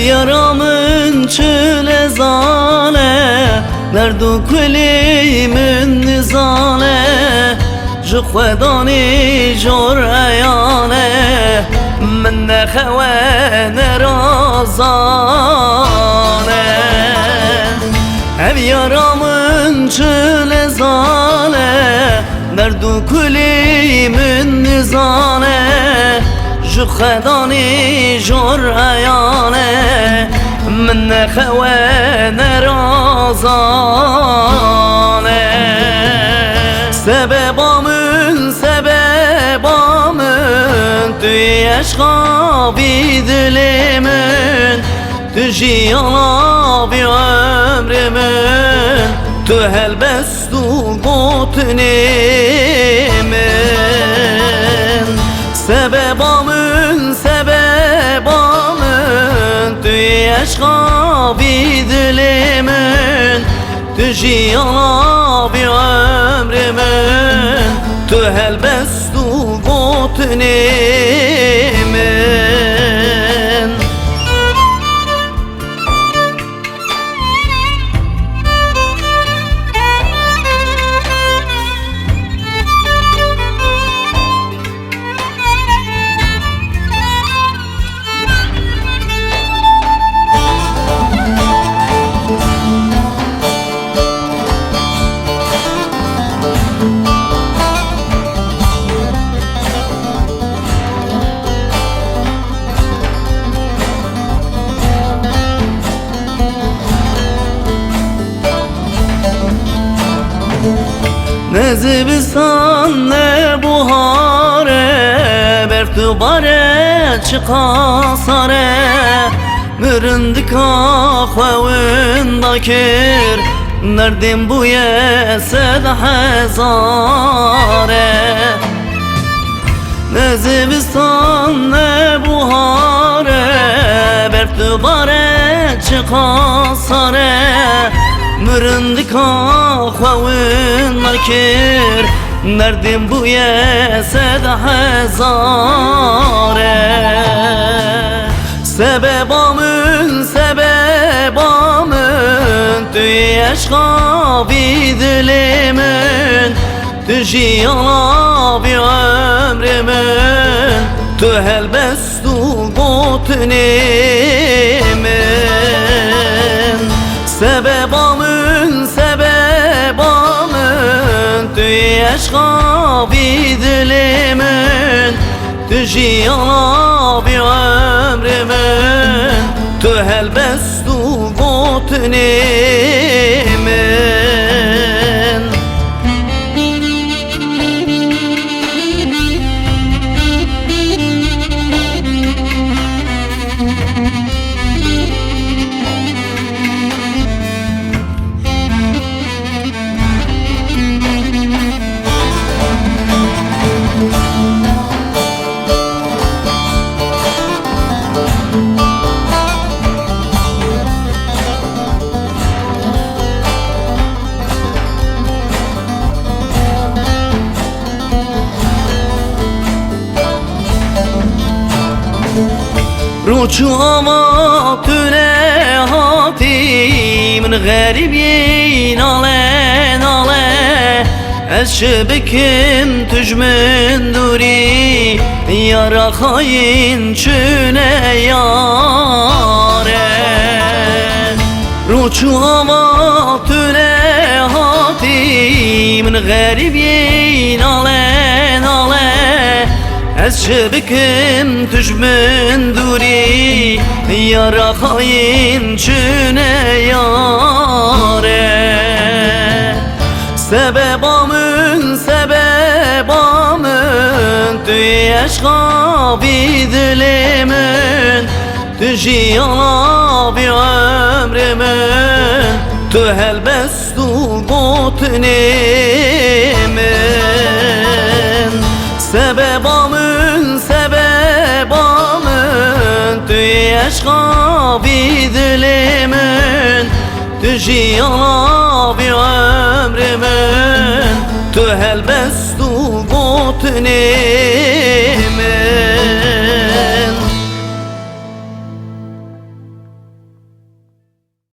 yaramın çile zale Nerdu kulimin nizale Ji xwedani jor eyane Min nexewe nerazane Ev yaramın çile zale Nerdu kulimin nizale Ji xwedani jor eyane Min nexewe nerazane Sebebamın Tu eşqa bi dilimin Tu jiyana bi ömrimin Tu helbestu gotnimin Sebebamın Tu eşqa bi dilimin Tu jiyana bi ömrimin Tu helbestu gotnimin Ne zibistan ne buhare Bertubare çıkasare Müründika xwevindakir Nerdim bu yesed hezare Ne zibistan ne buhare Bertubare çıkasare Müründika xwevindakir Nerdim bu yesed hezare Sebebamın Tu eşqa bi dilimin Tu jiyana bi ömrimin Tu helbestu gotnimin Sebebamın Tu eşqa bi dilimin Tu jiyana bi ömrimin Tu helbestu gotnimin Ruçu ama tüne hati Min garibin ale nale Ez şebekim tücmen duri Yara hayin çüne yare Ruçu ama tüne hati Min garibin ale nale Ez şebekim tücmen duri Yara hayin çüne yare Sebebamın Tu eşqa bi dilimin Tu jiyana bi ömrimin Tu helbestu gotnimin Sebebamın Tu eşqa bi dilimin Tu jiyana bi ömrimin Tu helbestu gotnimin